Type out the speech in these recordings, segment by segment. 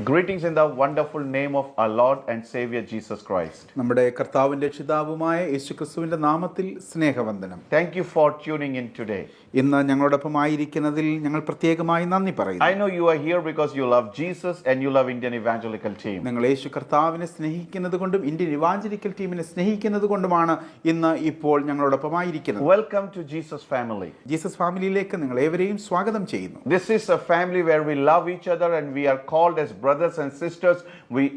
Greetings in the wonderful name of our Lord and Savior Jesus Christ. നമ്മുടെ കർത്താവും രക്ഷിതാവുമായ യേശുക്രിസ്തുവിന്റെ നാമത്തിൽ സ്നേഹവന്ദനം. Thank you for tuning in today. ഇന്ന് ഞങ്ങളോടൊപ്പം ആയിരിക്കുന്നതിൽ ഞങ്ങൾ പ്രത്യേകമായി നന്ദി പറയുന്നു. I know you are here because you love Jesus and you love Indian Evangelical Team. നിങ്ങൾ യേശു കർത്താവിനെ സ്നേഹിക്കുന്നതുകൊണ്ടും ഇന്ത്യൻ ഇവാഞ്ചലിക്കൽ ടീമിനെ സ്നേഹിക്കുന്നതുകൊണ്ടുമാണ് ഇന്ന് ഇപ്പോൾ ഞങ്ങളോടൊപ്പം ആയിരിക്കുന്നത്. Welcome to Jesus family. Jesus ഫാമിലിയിലേക്ക് നിങ്ങൾ ഏവരെയും സ്വാഗതം ചെയ്യുന്നു. This is a family where we love each other and we are called as brothers and sisters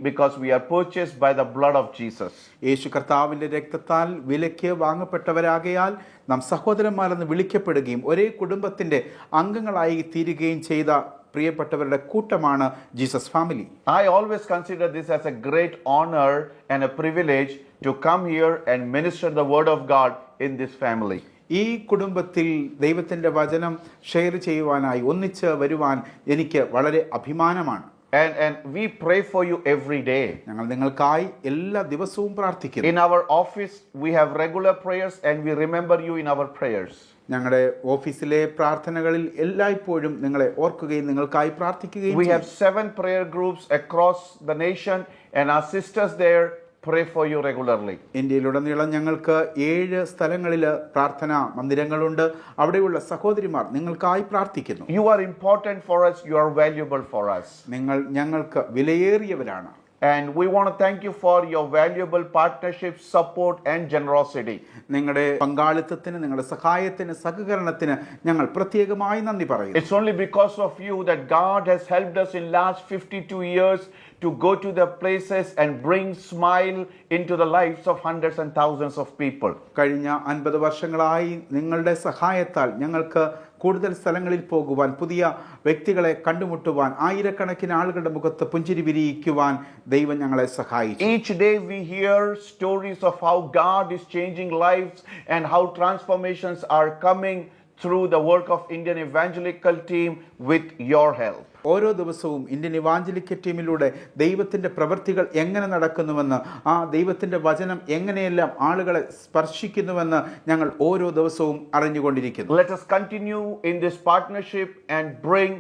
because we are purchased by the blood of Jesus. യേശു കർത്താവിന്റെ രക്തത്താൽ വിലയ്ക്ക് വാങ്ങപ്പെട്ടവരാകയാൽ നാം സഹോദരന്മാരെന്ന് വിളിക്കപ്പെടുകയും ഒരേ കുടുംബത്തിന്റെ അംഗങ്ങളായി തീരുകയും ചെയ്ത പ്രിയപ്പെട്ടവരുടെ കൂട്ടമാണ് Jesus family. I always consider this as a great honor and a privilege to come here and minister the word of God in this family. ഈ കുടുംബത്തിൽ ദൈവത്തിന്റെ വചനം ഷെയർ ചെയ്യുവാനായി ഒന്നിച്ച് വരുവാൻ എനിക്ക് വളരെ അഭിമാനമാണ്. And we pray for you every day. ഞങ്ങൾ നിങ്ങൾക്കായി എല്ലാ ദിവസവും പ്രാർത്ഥിക്കുന്നു. In our office we have regular prayers and we remember you in our prayers. ഞങ്ങളുടെ ഓഫീസിലെ പ്രാർത്ഥനകളിൽ എല്ലായ്പ്പോഴും നിങ്ങളെ ഓർക്കുകയും നിങ്ങൾക്കായി പ്രാർത്ഥിക്കുകയും we have 7 prayer groups across the nation and our sisters there pray for you regularly. ഇന്ത്യയിലുടനീളം ഞങ്ങൾക്ക് 7 സ്ഥലങ്ങളിൽ പ്രാർത്ഥനാ മന്ദിരങ്ങളുണ്ട്. അവിടെയുള്ള സഹോദരിമാർ നിങ്ങൾക്കായി പ്രാർത്ഥിക്കുന്നു. You are important for us, you are valuable for us. നിങ്ങൾ ഞങ്ങൾക്ക് വിലയേറിയവരാണ്. And we want to thank you for your valuable partnership, support and generosity. നിങ്ങളുടെ പങ്കാളിത്തത്തിന്, നിങ്ങളുടെ സഹായത്തിന്, സഹകരണത്തിന് ഞങ്ങൾ പ്രത്യേകമായി നന്ദി പറയുന്നു. It's only because of you that God has helped us in last 52 years to go to the places and bring smile into the lives of hundreds and thousands of people. കഴിഞ്ഞ 50 വർഷങ്ങളായി നിങ്ങളുടെ സഹായത്താൽ ഞങ്ങൾക്ക് കൂടുതൽ സ്ഥലങ്ങളിൽ പോകുവാൻ, പുതിയ വ്യക്തികളെ കണ്ടുമുട്ടുവാൻ, ആയിരക്കണക്കിന് ആളുകളുടെ മുഖത്ത് പുഞ്ചിരി വിരിയിക്കുവാൻ ദൈവം ഞങ്ങളെ സഹായിച്ചു. Each day we hear stories of how God is changing lives and how transformations are coming through the work of Indian Evangelical Team with your help. ഓരോ ദിവസവും ഇന്ത്യൻ ഇവാഞ്ചലിക്കൽ ടീമിലൂടെ ദൈവത്തിന്റെ പ്രവൃത്തികൾ എങ്ങനെ നടക്കുന്നുവെന്ന്, ആ ദൈവത്തിന്റെ വചനം എങ്ങനെയെല്ലാം ആളുകളെ സ്പർശിക്കുന്നുവെന്ന് ഞങ്ങൾ ഓരോ ദിവസവും അറിഞ്ഞുകൊണ്ടിരിക്കുന്നു. Let us continue in this partnership and bring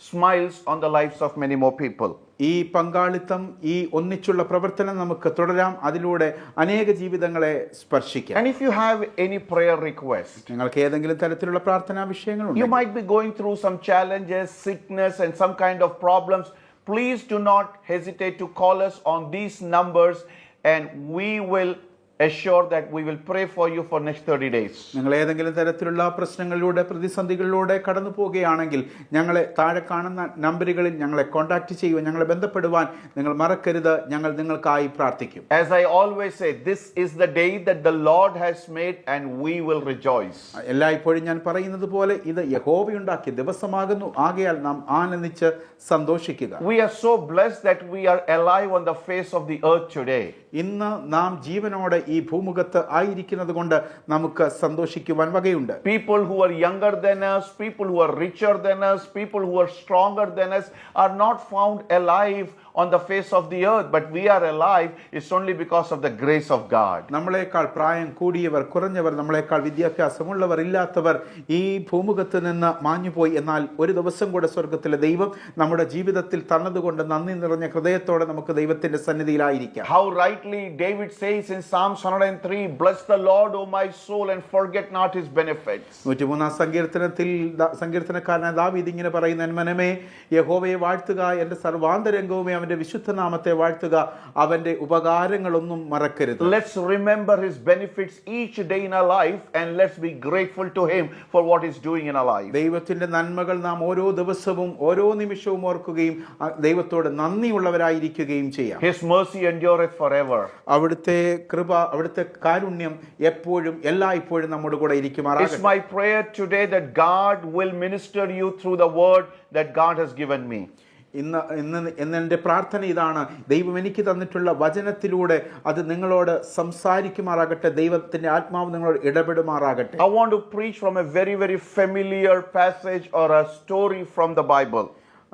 smiles on the lives of many more people. ഈ പങ്കാളിത്തം, ഈ ഒന്നിച്ചുള്ള പ്രവർത്തനം നമുക്ക് തുടരാം. അതിലൂടെ അനേക ജീവിതങ്ങളെ സ്പർശിക്കാം. And if you have any prayer request, നിങ്ങൾക്ക് ഏതെങ്കിലും തരത്തിലുള്ള പ്രാർത്ഥനാ വിഷയങ്ങളുണ്ട്, you might be going through some challenges, sickness and some kind of problems, please do not hesitate to call us on these numbers and we will assure that we will pray for you for next 30 days. നിങ്ങൾ ഏതെങ്കിലും തരത്തിലുള്ള പ്രശ്നങ്ങളിലൂടെ, പ്രതിസന്ധികളിലൂടെ കടന്നു പോവുകയാണെങ്കിൽ ഞങ്ങളെ താഴെ കാണുന്ന നമ്പറുകളിൽ ഞങ്ങളെ കോൺടാക്ട് ചെയ്യുവാൻ, ഞങ്ങളെ ബന്ധപ്പെടുവാൻ നിങ്ങൾ മറക്കരുത്. ഞങ്ങൾ നിങ്ങൾക്കായി പ്രാർത്ഥിക്കും. As I always say, this is the day that the Lord has made and we will rejoice. എല്ലായ്പ്പോഴും ഞാൻ പറയുന്നത് പോലെ ഇത് യഹോവയുണ്ടാക്കിയ ദിവസമാകുന്നു, ആകയാൽ നാം ആനന്ദിച്ച് സന്തോഷിക്കുക. We are so blessed that we are alive on the face of the earth today. ഇന്ന് നാം ജീവനോടെ ഈ ഭൂമുഖത്ത് ആയിരിക്കുന്നത് കൊണ്ട് നമുക്ക് സന്തോഷിക്കുവാൻ വകയുണ്ട്. People who are younger than us, people who are richer than us, people who are stronger than us are not found alive on the face of the earth, but we are alive is only because of the grace of God. നമ്മളെക്കാൾ പ്രായം കൂടിയവർ, കുറഞ്ഞവർ, നമ്മളെക്കാൾ വിദ്യാഭ്യാസമുള്ളവർ, ഇല്ലാത്തവർ ഈ ഭൂമുഖത്ത് നിന്ന് മാഞ്ഞുപോയി. എന്നാൽ ഒരു ദിവസം കൂടെ സ്വർഗത്തിലെ ദൈവം നമ്മുടെ ജീവിതത്തിൽ തന്നതുകൊണ്ട് നന്ദി നിറഞ്ഞ ഹൃദയത്തോടെ നമുക്ക് ദൈവത്തിന്റെ സന്നിധിയിലായിരിക്കാം. How rightly David says in Psalms 103, bless the Lord, O my soul, and forget not his benefits. 103 സങ്കീർത്തനത്തിൽ സങ്കീർത്തനക്കാരനായ ദാവീദ് ഇങ്ങനെ പറയുന്നു, എൻ മനമേ യഹോവയെ വാഴ്ത്തുക, എൻ്റെ സർവാന്തരംഗവുമേ അവന്റെ വിശുദ്ധ നാമത്തെ വാഴ്ത്തുക, അവന്റെ ഉപകാരങ്ങളൊന്നും മറക്കരുത്. Let's remember his benefits each day in our life and let's be grateful to him for what he's doing in our life. ദൈവത്തിന്റെ നന്മകൾ നാം ഓരോ ദിവസവും ഓരോ നിമിഷവും ഓർക്കുകയും ദൈവത്തോട് നന്ദിയുള്ളവരായിരിക്കുകയും ചെയ്യാം. His mercy endureth forever. അവിടുത്തെ കൃപ, അവിടുത്തെ കാരുണ്യം എപ്പോഴും എല്ലായ്പ്പോഴും നമ്മുടെ കൂടെ ഇരിക്കുമാറാകട്ടെ. It's my prayer today that God will minister you through the word that God has given me. ഇന്ന് പ്രാർത്ഥന ഇതാണ്, ദൈവം എനിക്ക് തന്നിട്ടുള്ള വചനത്തിലൂടെ അത് നിങ്ങളോട് സംസാരിക്കുമാറാകട്ടെ. ദൈവത്തിന്റെ ആത്മാവ് നിങ്ങളോട് ഇടപെടുമാറാകട്ടെ. I want to preach from a very very familiar passage or a story from the Bible.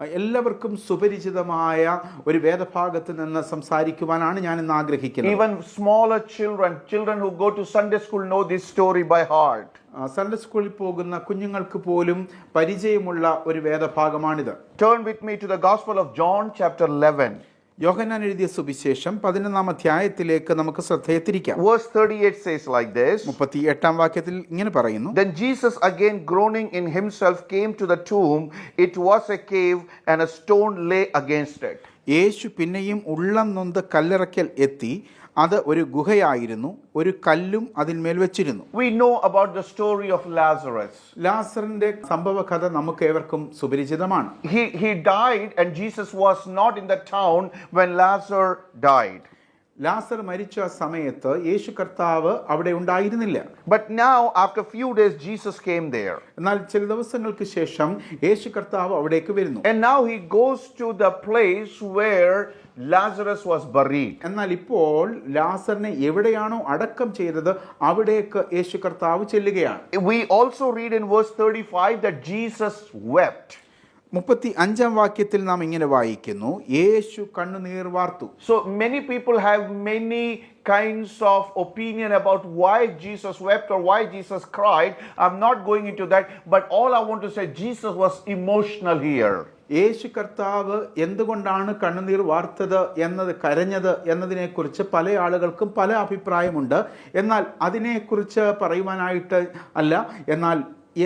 എല്ലാവർക്കും സുപരിചിതമായ ഒരു വേദഭാഗത്ത് നിന്ന് സംസാരിക്കുവാനാണ് ഞാൻ ഇന്ന് ആഗ്രഹിക്കുന്നത്. Even smaller children who go to Sunday school know this story by heart. Sunday സ്കൂളിൽ പോകുന്ന കുഞ്ഞുങ്ങൾക്ക് പോലും പരിചയമുള്ള ഒരു വേദഭാഗമാണിത്. Turn with me to the Gospel of John chapter 11. യോഹന്നാൻ എഴുതിയ സുവിശേഷം 11-ാം അധ്യായത്തിലേക്ക് നമുക്ക് ശ്രദ്ധയെ തിരിക്കാം. Verse 38 says like this. 38-ാം വാക്യത്തിൽ ഇങ്ങനെ പറയുന്നു. Then Jesus, again groaning in himself, came to the tomb. It was a cave and a stone lay against it. യേശു പിന്നെയും ഉള്ളം നൊന്ത് കല്ലറയ്ക്കൽ എത്തി. അത് ഒരു ഗുഹയായിരുന്നു, ഒരു കല്ലും അതിന്മേൽ വെച്ചിരുന്നു. We know about the story of Lazarus. ലാസറിന്റെ സംഭവ കഥ നമുക്ക് ഏവർക്കും സുപരിചിതമാണ്. He died and Jesus was not in the town when Lazarus died. ലാസർ മരിച്ച സമയത്ത് യേശു കർത്താവ് അവിടെ ഉണ്ടായിരുന്നില്ല. But now after few days Jesus came there. എന്നാൽ ചില ദിവസങ്ങൾക്ക് ശേഷം യേശു കർത്താവ് അവിടേക്ക് വരുന്നു. And now he goes to the place where Lazarus was buried. എന്നാൽ ഇപ്പോൾ ലാസറിനെ എവിടെയാണോ അടക്കം ചെയ്തത് അവിടേക്ക് യേശു കർത്താവ് ചെല്ലുകയാണ്. We also read in verse 35 that Jesus wept. 35-ാം വാക്യത്തിൽ നാം ഇങ്ങനെ വായിക്കുന്നു, യേശു കണ്ണുനീർ വാർത്തു. So many people have many kinds of opinion about why Jesus wept or why Jesus cried. I'm not going into that, but all I want to say, Jesus was emotional here. യേശു കർത്താവ് എന്തുകൊണ്ടാണ് കണ്ണുനീർ വാർത്തത് എന്നത്, കരഞ്ഞത് എന്നതിനെക്കുറിച്ച് പല ആളുകൾക്കും പല അഭിപ്രായമുണ്ട്. എന്നാൽ അതിനെക്കുറിച്ച് പറയുവാനായിട്ട് അല്ല, എന്നാൽ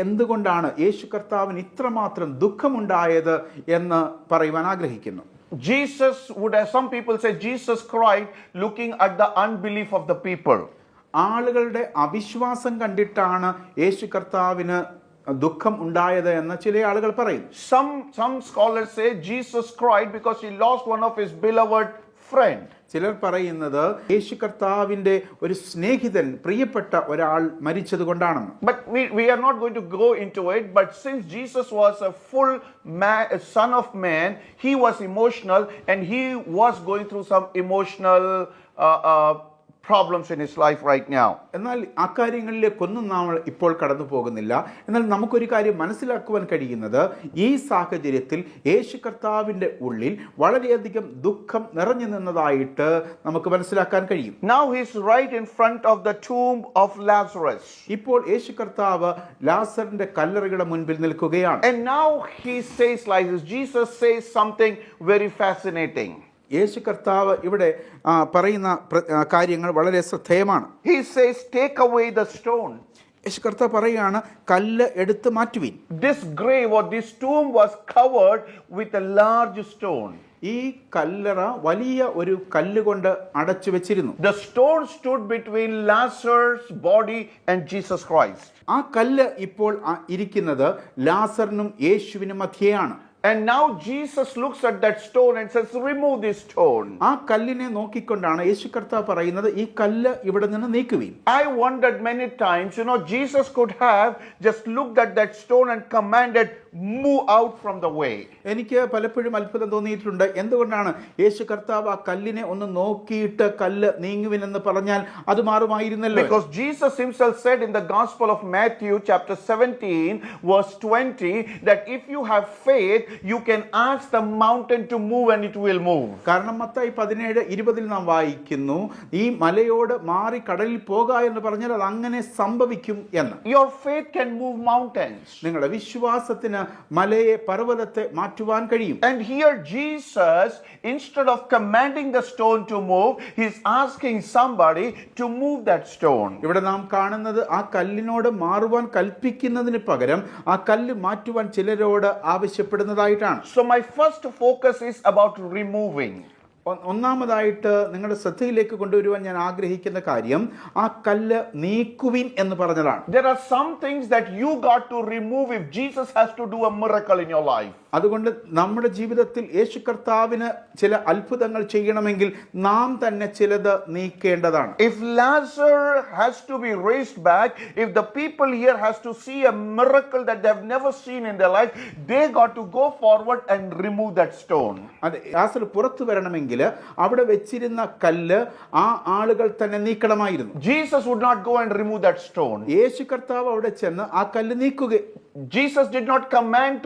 എന്തുകൊണ്ടാണ് യേശു കർത്താവിന് ഇത്രമാത്രം ദുഃഖമുണ്ടായത് എന്ന് പറയുവാൻ ആഗ്രഹിക്കുന്നു. Jesus would have, some people say Jesus cried looking at the unbelief of the people. ആളുകളുടെ അവിശ്വാസം കണ്ടിട്ടാണ് യേശു കർത്താവിന് ദുഃഖം ഉണ്ടായത് എന്ന് ചില ആളുകൾ പറയും. Some scholars say Jesus cried because he lost one of his beloved friend. ചിലർ പറയുന്നത് യേശു കർത്താവിന്റെ ഒരു സ്നേഹിതൻ, പ്രിയപ്പെട്ട ഒരാൾ മരിച്ചത് കൊണ്ടാണെന്ന്. But we are not going to go into it, but since Jesus was a full man, a son of man, he was emotional and he was going through some emotional problems in his life right now. എന്നാൽ അക്കാര്യങ്ങളിലേക്കൊന്നും നാം ഇപ്പോൾ കടന്നു പോകുന്നില്ല. എന്നാൽ നമുക്കൊരു കാര്യം മനസ്സിലാക്കുവാൻ കഴിയുന്നത്, ഈ സാഹചര്യത്തിൽ യേശു കർത്താവിന്റെ ഉള്ളിൽ വളരെയധികം ദുഃഖം നിറഞ്ഞു നിന്നതായിട്ട് നമുക്ക് മനസ്സിലാക്കാൻ കഴിയും. Now he is right in front of the tomb of Lazarus. ഇപ്പോൾ യേശു കർത്താവ് ലാസറിന്റെ കല്ലറയുടെ മുൻപിൽ നിൽക്കുകയാണ്. And now he says like this. Jesus says something very fascinating. യേശു കർത്താവ് ഇവിടെ പറയുന്ന കാര്യങ്ങൾ വളരെ ശ്രദ്ധേയമാണ്. He says, take away the stone. യേശു കർത്താവ് പറയുകയാണ്, കല്ല് എടുത്ത് മാറ്റുവിൻ. This grave or this tomb was covered with a large stone. ഈ കല്ലറ വലിയ ഒരു കല്ലുകൊണ്ട് അടച്ചു വെച്ചിരുന്നു. The stone stood between Lazarus' body and Jesus Christ. ആ കല്ല് ഇപ്പോൾ ഇരിക്കുന്നത് ലാസറിനും യേശുവിനും മധ്യേയാണ്. And now Jesus looks at that stone and says, remove this stone. ആ കല്ലിനെ നോക്കിക്കൊണ്ടാണ് യേശു കർത്താവ് പറയുന്നത്, ഈ കല്ല് ഇവിടെ നിന്ന് നീക്കുവിൻ. I wondered many times, Jesus could have just looked at that stone and commanded, move out from the way. എനിക്ക് പലപ്പോഴും അത്ഭുതം തോന്നിയിട്ടുണ്ട്. എന്തുകൊണ്ടാണ് യേശു കർത്താവ് ആ കല്ലിനെ ഒന്ന് നോക്കിയിട്ട് കല്ല് നീങ്ങുവിനെന്ന് പറഞ്ഞാൽ അത് മാറുമായിരുന്നല്ലോ. Because Jesus himself said in the Gospel of Matthew chapter 17 verse 20 that if you have faith, you can ask the mountain to move and it will move. കാരണം മത്തായി 17:20 നാം വായിക്കുന്നു, ഈ മലയോട് മാറി കടലിൽ പോക എന്ന് പറഞ്ഞാൽ അത് അങ്ങനെ സംഭവിക്കും എന്ന്. Your faith can move mountains. നിങ്ങളുടെ വിശ്വാസത്തിന് മലയെ, പർവ്വതത്തെ മാറ്റുവാൻ കഴിയും. And here Jesus, instead of commanding the stone to move, he is asking somebody to move that stone. ഇവിടെ നാം കാണുന്നത് ആ കല്ലിനോട് മാറുവാൻ കൽപ്പിക്കുന്നതിന് പകരം ആ കല്ല് മാറ്റുവാൻ ചിലരോട് ആവശ്യപ്പെടുന്നതായിട്ടാണ്. So my first focus is about removing. ഒന്നാമതായിട്ട് നിങ്ങളുടെ ശ്രദ്ധയിലേക്ക് കൊണ്ടുവരുവാൻ ഞാൻ ആഗ്രഹിക്കുന്ന കാര്യം ആ കല്ല് നീക്കുവിൻ എന്ന് പറഞ്ഞതാണ്. There are some things that you got to remove if Jesus has to do a miracle in your life. അതുകൊണ്ട് നമ്മുടെ ജീവിതത്തിൽ യേശു കർത്താവിന് ചില അത്ഭുതങ്ങൾ ചെയ്യണമെങ്കിൽ നാം തന്നെ ചിലത് നീക്കേണ്ടതാണ്. If Lazarus has to be raised back, if the people here has to see a miracle that they have never seen in their life, they got to go forward and remove that stone. അതെ, ലാസർ പുറത്തു വരണമെങ്കിൽ അവിടെ വെച്ചിരുന്ന കല്ല് ആ ആളുകൾ തന്നെ നീക്കണമായിരുന്നു. Jesus would not go and remove that stone. യേശു കർത്താവ് അവിടെ ചെന്ന് ആ കല്ല് നീക്കുക Jesus did not command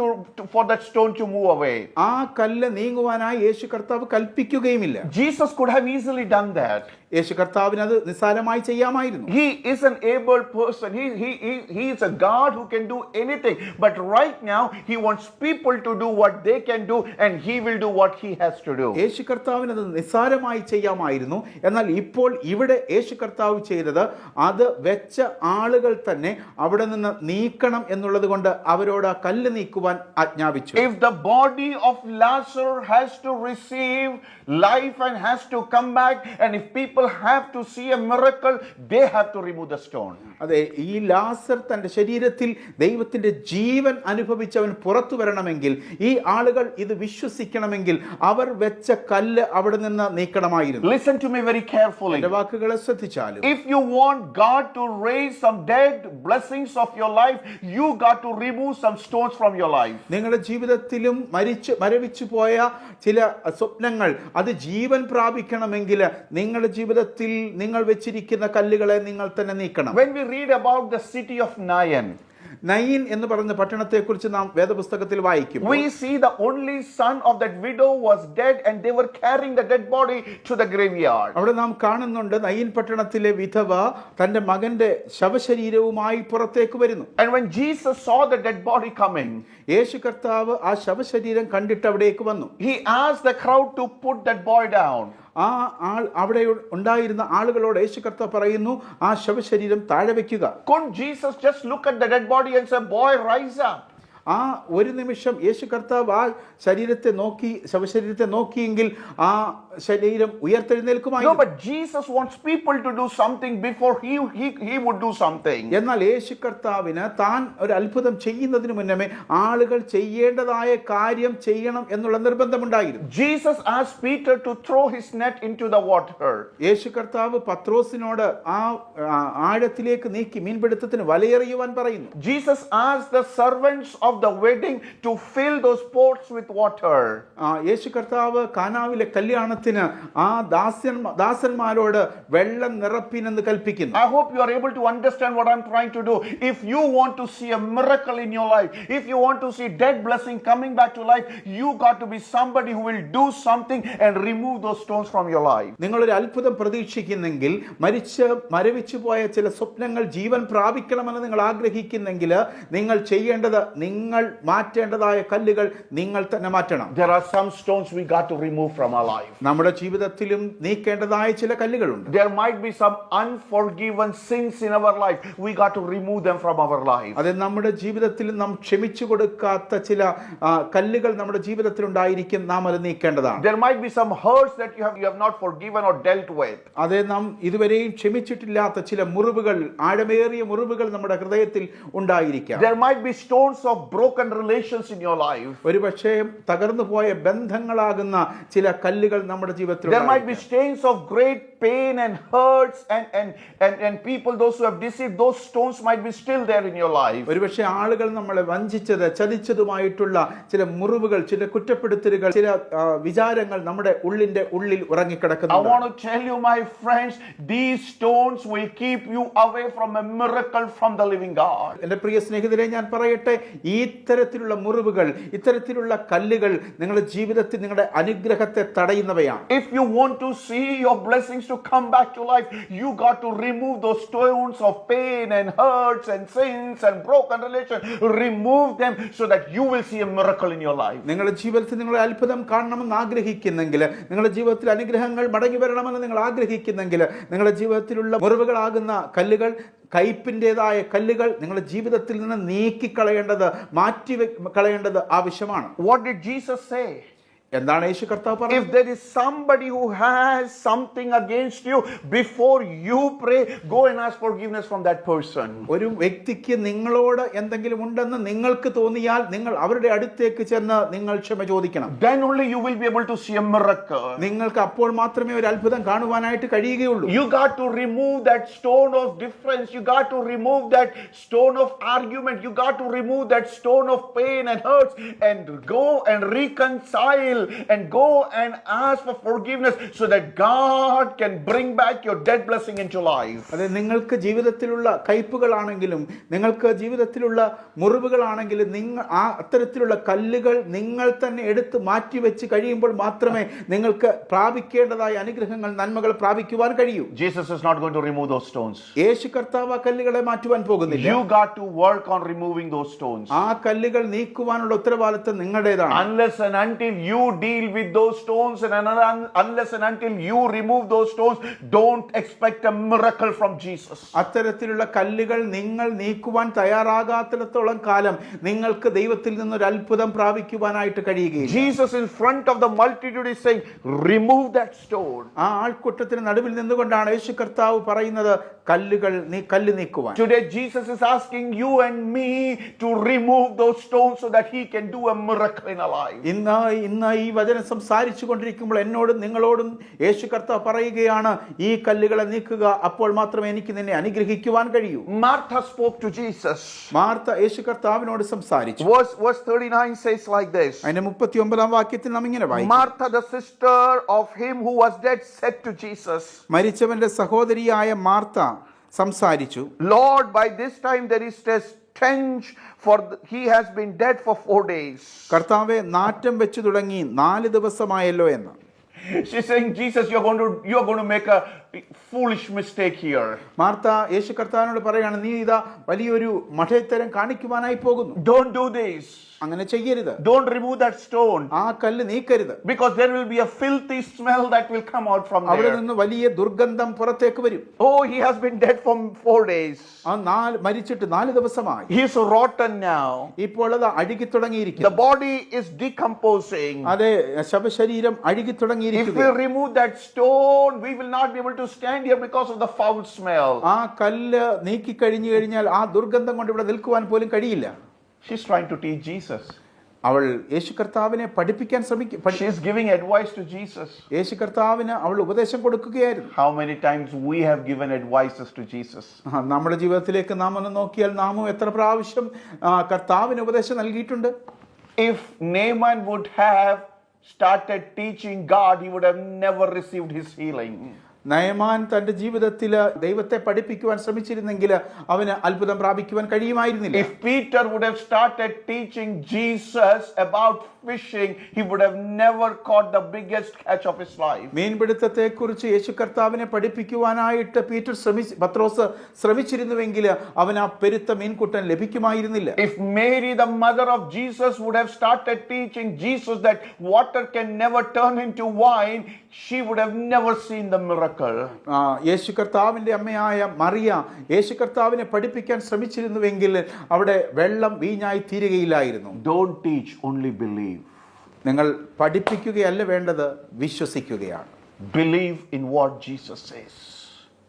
for that stone to move away. ആ കല്ല് നീങ്ങുവാനായി യേശു കർത്താവ് കൽപ്പിക്കുകയുമില്ല. Jesus could have easily done that. യേശു കർത്താവിന് അത് നിസ്സാരമായി ചെയ്യാമായിരുന്നു. He is an able person. He is a God who can do anything. But right now, he wants people to do what they can do, and he will do what he has to do. യേശു കർത്താവിന് അത് നിസ്സാരമായി ചെയ്യാമായിരുന്നു. എന്നാൽ ഇപ്പോൾ ഇവിടെ യേശു കർത്താവ് ചെയ്തത് അത് വെച്ച ആളുകൾ തന്നെ അവിടെ നിന്ന് നീക്കണം എന്നുള്ളത് കൊണ്ട് അവരോട് ആ കല്ല് നീക്കുവാൻ ആജ്ഞാപിച്ചു. If the body of Lazarus has to receive life and has to come back, and if people have to see a miracle, they have to remove the stone. അതെ, ഈ ലാസർ തന്റെ ശരീരത്തിൽ ദൈവത്തിന്റെ ജീവൻ അനുഭവിച്ചവൻ പുറത്തു വരണമെങ്കിൽ, ഈ ആളുകൾ ഇത് വിശ്വസിക്കണമെങ്കിൽ അവർ വെച്ച കല്ല് അവിടെ നിന്ന് നീക്കണമായിരുന്നു. Listen to me very carefully. എന്റെ വാക്കുകളെ ശ്രദ്ധിച്ചാലും, If you want God to raise some dead blessings of your life, you got to remove some stones from your life. നിങ്ങളുടെ ജീവിതത്തിലും മരവിച്ചു പോയ ചില സ്വപ്നങ്ങൾ അത് ജീവൻ പ്രാപിക്കണമെങ്കിൽ നിങ്ങളുടെ ജീവിതത്തിൽ നിങ്ങൾ വെച്ചിരിക്കുന്ന കല്ലുകളെ നിങ്ങൾ തന്നെ നീക്കണം. When we read about the city of Nain, Nain എന്ന് പറയുന്ന പട്ടണത്തെക്കുറിച്ച് നാം വേദപുസ്തകത്തിൽ വായിക്കും. we see the only son of that widow was dead and they were carrying the dead body to the graveyard. അവിടെ നാം കാണുന്നുണ്ട് നയീൻ പട്ടണത്തിലെ വിധവ തന്റെ മകന്റെ ശവശരീരവുമായി പുറത്തേക്ക് വരുന്നു. And when Jesus saw the dead body coming, യേശു കർത്താവ് ആ ശവശരീരം കണ്ടിട്ട് അവിടേക്ക് വന്നു. he asked the crowd to put that boy down. ആ അവിടെ ഉണ്ടായിരുന്ന ആളുകളോട് യേശു കർത്താവ് പറയുന്നു, ആ ശവശരീരം താഴെ വെക്കുക. Couldn't Jesus just look at the dead body and say, boy, rise up? ആ ഒരു നിമിഷം യേശു കർത്താവ് ആ ശവശരീരത്തെ നോക്കിയെങ്കിൽ ആ ശരീരം ഉയർത്തെഴുന്നേൽക്കുമായിരുന്നു. No, but Jesus wants people to do something before he would do something. എന്നാൽ യേശു കർത്താവിന് താൻ ഒരു അത്ഭുതം ചെയ്യുന്നതിന് മുന്നമേ ആളുകൾ ചെയ്യേണ്ടതായ കാര്യം ചെയ്യണം എന്നുള്ള നിർബന്ധമുണ്ടായിരുന്നു. Jesus asked Peter to throw his net into the water. യേശു കർത്താവ് പത്രോസിനോട് ആ ആഴത്തിലേക്ക് നീക്കി മീൻപിടുത്തത്തിന് വലയെറിയുവാൻ പറയുന്നു. Jesus asked the servants of the wedding to fill those pots with water. യേശു കർത്താവ് കാനാവിലെ കല്യാണത്തിന് ആ ദാസന്മാരോട് വെള്ളം നിറപ്പിനെന്ന് കൽപ്പിക്കുന്നു. I hope you are able to understand what I'm trying to do. If you want to see a miracle in your life, if you want to see dead blessing coming back to life, you got to be somebody who will do something and remove those stones from your life. നിങ്ങളൊരു അത്ഭുതം പ്രതീക്ഷിക്കുന്നെങ്കിൽ, മരവിച്ചു പോയ ചില സ്വപ്നങ്ങൾ ജീവൻ പ്രാപിക്കണമെന്ന് നിങ്ങൾ ആഗ്രഹിക്കുന്നെങ്കിൽ, നിങ്ങൾ ചെയ്യേണ്ടത് നിങ്ങൾ മാറ്റേണ്ടതായ കല്ലുകൾ നിങ്ങൾ തന്നെ മാറ്റണം. There are some stones we got to remove from our life. നമ്മുടെ ജീവിതത്തിലും നീക്കേണ്ടതായ ചില കല്ലുകളുണ്ട്. There might be some unforgiven sins in our life. We got to remove them from our life. അത് നമ്മുടെ ജീവിതത്തിൽ നാം ക്ഷമിച്ചു കൊടുക്കാത്ത ചില കല്ലുകൾ നമ്മുടെ ജീവിതത്തിൽ ഉണ്ടായിരിക്കും, നാം അത് നീക്കേണ്ടതാണ്. There might be some hurts that you have not forgiven or dealt with. അതെ, നാം ഇതുവരെയും ക്ഷമിച്ചിട്ടില്ലാത്ത ചില മുറിവുകൾ, ആഴമേറിയ മുറിവുകൾ നമ്മുടെ ഹൃദയത്തിൽ ഉണ്ടായിരിക്കാം. There might be stones of broken relations in your life. ഒരുപക്ഷേ തകർന്നു പോയ ബന്ധങ്ങളാകുന്ന ചില കല്ലുകൾ നമ്മുടെ ജീവിതത്തിൽ There might be stains of great pain and hurts and people, those who have deceived, those stones might be still there in your life. ഒരുപക്ഷേ ആളുകൾ നമ്മളെ വഞ്ചിച്ചത്, ചതിച്ചതുമായിട്ടുള്ള ചില മുറിവുകൾ, ചില കുറ്റപ്പെടുത്തലുകൾ, ചില വിചാരങ്ങൾ നമ്മുടെ ഉള്ളിൽ ഉറങ്ങിക്കിടക്കുന്നു. I want to tell you, my friends, these stones will keep you away from a miracle from the living God. എൻ്റെ പ്രിയ സ്നേഹിതരെ, ഞാൻ പറയട്ടെ, ഈ ഇത്തരത്തിലുള്ള മുറിവുകൾ, ഇത്തരത്തിലുള്ള കല്ലുകൾ നിങ്ങളുടെ ജീവിതത്തിൽ നിങ്ങളുടെ അനുഗ്രഹത്തെ തടയുന്നവയാണ്. If you want to see your blessings to come back to life, you got to remove those stones of pain and hurts and sins and broken relations. Remove them so that you will see a miracle in your life. നിങ്ങളുടെ ജീവിതത്തിൽ നിങ്ങളുടെ അത്ഭുതം കാണണമെന്ന് ആഗ്രഹിക്കുന്നെങ്കിൽ, നിങ്ങളുടെ ജീവിതത്തിൽ അനുഗ്രഹങ്ങൾ മടങ്ങി വരണമെന്ന് നിങ്ങൾ ആഗ്രഹിക്കുന്നെങ്കിൽ, നിങ്ങളുടെ ജീവിതത്തിലുള്ള മുറിവുകളാകുന്ന കല്ലുകൾ, കയ്പിൻ്റെതായ കല്ലുകൾ നിങ്ങളുടെ ജീവിതത്തിൽ നിന്ന് നീക്കിക്കളയേണ്ടത്, മാറ്റിക്കളയേണ്ടത് ആവശ്യമാണ്. What did Jesus say? എന്താണ് യേശു കർത്താവ് പറഞ്ഞത്? If there is somebody who has something against you, before you pray, go and ask forgiveness from that person. ഒരു വ്യക്തിക്ക് നിങ്ങളോട് എന്തെങ്കിലും ഉണ്ടെന്ന് നിങ്ങൾക്ക് തോന്നിയാൽ നിങ്ങൾ അവരുടെ അടുത്തേക്ക് ചെന്ന് നിങ്ങൾ ക്ഷമ ചോദിക്കണം. Then only you will be able to see a miracle. നിങ്ങൾക്ക് അപ്പോൾ മാത്രമേ ഒരു അത്ഭുതം കാണുവാനായിട്ട് കഴിയുകയുള്ളൂ. You got to remove that stone of difference. You got to remove that stone of argument. You got to remove that stone of pain and hurts and go and reconcile hill and go and ask for forgiveness so that God can bring back your dead blessing into life. അതെ, നിങ്ങൾക്ക് ജീവിതത്തിലുള്ള കയ്പുകളാണെങ്കിലും നിങ്ങൾക്ക് ജീവിതത്തിലുള്ള മുറിവുകളാണെങ്കിലും നിങ്ങൾ അത്തരത്തിലുള്ള കല്ലുകൾ നിങ്ങൾ തന്നെ എടുത്ത് മാറ്റിവെച്ച് കഴിയുമ്പോൾ മാത്രമേ നിങ്ങൾക്ക് പ്രാപിക്കേണ്ടതായ അനുഗ്രഹങ്ങൾ, നന്മകൾ പ്രാപിക്കുവാൻ കഴിയൂ. Jesus is not going to remove those stones. യേശു കർത്താവ് ആ കല്ലുകളെ മാറ്റുവാൻ പോകുന്നില്ല. You got to work on removing those stones. ആ കല്ലുകൾ നീക്കുവാനുള്ള ഉത്തരവാദിത്വം നിങ്ങളുടേതാണ്. Unless and until you deal with those stones and unless and until you remove those stones, don't expect a miracle from Jesus. അത്തരത്തിലുള്ള കല്ലുകൾ നിങ്ങൾ നീക്കുവാൻ തയ്യാറാകാത്തിടത്തോളം കാലം നിങ്ങൾക്ക് ദൈവത്തിൽ നിന്നൊരു അത്ഭുതം പ്രാപിക്കുവാനായിട്ട് കഴിയുകയില്ല. Jesus in front of the multitude is saying, remove that stone. ആ ആൾക്കൂട്ടത്തിന് നടുവിൽ നിന്നുകൊണ്ടാണ് യേശു കർത്താവ് പറയുന്നത് കല്ല് നീക്കുവാൻ. Today Jesus is asking you and me to remove those stones so that he can do a miracle in our life. ഇന്ന് ഈ വചനം സംസാരിച്ചു കൊണ്ടിരിക്കുമ്പോൾ എന്നോടും നിങ്ങളോടും യേശു കർത്താവ് പറയുകയാണ്, ഈ കല്ലുകളെ നീക്കുക, അപ്പോൾ മാത്രമേ എനിക്ക് നിന്നെ അനുഗ്രഹിക്കുവാൻ കഴിയൂ. Martha spoke to Jesus. Martha യേശു കർത്താവിനോട് സംസാരിച്ചു. Verse 39 says like this. അതിന്റെ 39 വാക്യത്തിൽ നാം ഇങ്ങനെ വായിക്കും. Martha, the sister of him who was dead, said to Jesus, മരിച്ചവന്റെ സഹോദരിയായ മാർത്ത സംസാരിച്ചു, Lord, by this time there is a stench, for he has been dead for 4 days. കർത്താവെ, നാറ്റം വെച്ചു തുടങ്ങി 4 ദിവസമായല്ലോ എന്ന്. She's saying, Jesus, you're going to make a foolish mistake here. Martha യേശു കർത്താവിനോട് പറയാണ്, നീ ഇതാ വലിയൊരു മഠത്തരം കാണിക്കുവാനായി പോകുന്നു. Don't do this. അങ്ങനെ ചെയ്യരുത്. Don't remove that stone. ആ കല്ല് നീക്കരുത്. Because there will be a filthy smell that will come out from അവിടെ there. നിന്ന് വലിയ ദുർഗന്ധം പുറത്തേക്ക് വരും. Oh, he has been dead for 4 days. മരിച്ചിട്ട് 4 ദിവസമായി. He is rotten now. ഇപ്പോൾ അത് അഴുകി തുടങ്ങിയിരിക്കുന്നു. The body is decomposing. അതെ, ശവശരീരം അഴുകി If തുടങ്ങിയിരിക്കുന്നു. we remove that stone, we will not be able to stand here because of the foul smell. ആ കല്ല് നീക്കി കഴിഞ്ഞു കഴിഞ്ഞാൽ ആ ദുർഗന്ധം കൊണ്ട് ഇവിടെ നിൽക്കുവാൻ പോലും കഴിയില്ല. She's trying to teach Jesus. അവൾ യേശു കർത്താവിനെ പഠിപ്പിക്കാൻ She is giving advice to Jesus. യേശു കർത്താവിന് അവൾ ഉപദേശം കൊടുക്കുകയായിരുന്നു. How many times we have given advices to Jesus? നമ്മുടെ ജീവിതത്തിലേക്ക് നാം ഒന്ന് നോക്കിയാൽ നാമും എത്ര പ്രാവശ്യം കർത്താവിന് ഉപദേശം നൽകിയിട്ടുണ്ട്. If Naaman would have started teaching God, he would have never received his healing. Naaman തന്റെ ജീവിതത്തിൽ ദൈവത്തെ പഠിപ്പിക്കുവാൻ ശ്രമിച്ചിരുന്നെങ്കിൽ അവന് അത്ഭുതം പ്രാപിക്കുവാൻ കഴിയുമായിരുന്നില്ല. If Peter would have started teaching Jesus about fishing, he would have never caught the biggest catch of his life. മീൻപിടുത്തത്തെ കുറിച്ച് യേശു കർത്താവിനെ പഠിപ്പിക്കുവാനായിട്ട് പത്രോസ് ശ്രമിച്ചിരുന്നുവെങ്കിൽ അവന് ആ പെരുത്ത മീൻകുട്ടൻ ലഭിക്കുമായിരുന്നില്ല. If Mary, the mother of Jesus, would have started teaching Jesus that water can never turn into wine, she would have never seen the miracle. യേശു കർത്താവിന്റെ അമ്മയായ മറിയ യേശു കർത്താവിനെ പഠിപ്പിക്കാൻ ശ്രമിച്ചിരുന്നുവെങ്കിൽ അവിടെ വെള്ളം വീഞ്ഞായി തീരുകയില്ലായിരുന്നു. Don't teach, only believe. നിങ്ങൾ പഠിപ്പിക്കുകയല്ല വേണ്ടത്, വിശ്വസിക്കുകയാണ്. Believe in what Jesus says.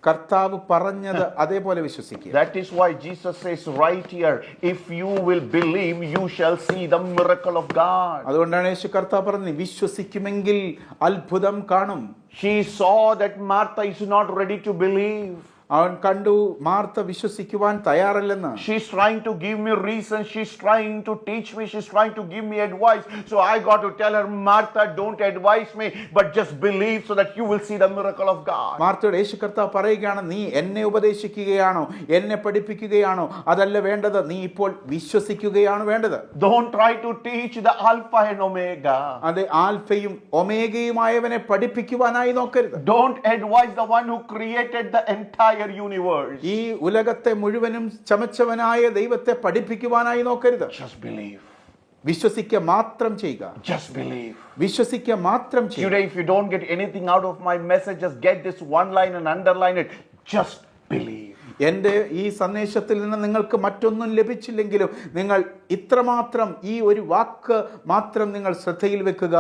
കർത്താവ് പറഞ്ഞത് അതേപോലെ വിശ്വസിക്കുക. That is why Jesus says right here, if you will believe, you shall see the miracle of God. അതുകൊണ്ടാണ് യേശു കർത്താവ് പറഞ്ഞത്, വിശ്വസിക്കുമെങ്കിൽ അത്ഭുതം കാണും. She saw that Martha is not ready to believe. അവൻ കണ്ടു മാർത്ത വിശ്വസിക്കുവാൻ തയ്യാറല്ലെന്ന്. She's trying to give me reasons, she's trying to teach me, she's trying to give me advice. So I got to tell her, Martha, don't advise me, but just believe so that you will see the miracle of God. മാർത്തയോട് യേശു കർത്താവ് പറയുകയാണ്, നീ എന്നെ ഉപദേശിക്കുകയാണോ, എന്നെ പഠിപ്പിക്കുകയാണോ? അതല്ല വേണ്ടത്, നീ ഇപ്പോൾ വിശ്വസിക്കുകയാണ് വേണ്ടത്. Don't try to teach the Alpha and Omega. അതെ, ആൽഫയും ഒമേഗയുമായവനെ പഠിപ്പിക്കുവാനായി നോക്കരുത്. Don't advise the one who created the entire universe. ഈ ഉലകത്തെ മുഴുവനും ചമച്ചവനായ ദൈവത്തെ പഠിപ്പിക്കുവാനായി നോക്കരുത്. Just believe. വിശ്വസിക്കുക മാത്രം ചെയ്യുക. Just believe. വിശ്വസിക്കുക മാത്രം ചെയ്യുക. Today, if you don't get anything out of my message, just get this one line and underline it. Just believe. എൻ്റെ ഈ സന്ദേശത്തിൽ നിന്ന് നിങ്ങൾക്ക് മറ്റൊന്നും ലഭിച്ചില്ലെങ്കിലും നിങ്ങൾ ഇത്രമാത്രം ഈ ഒരു വാക്ക് മാത്രം നിങ്ങൾ ശ്രദ്ധയിൽ വെക്കുക,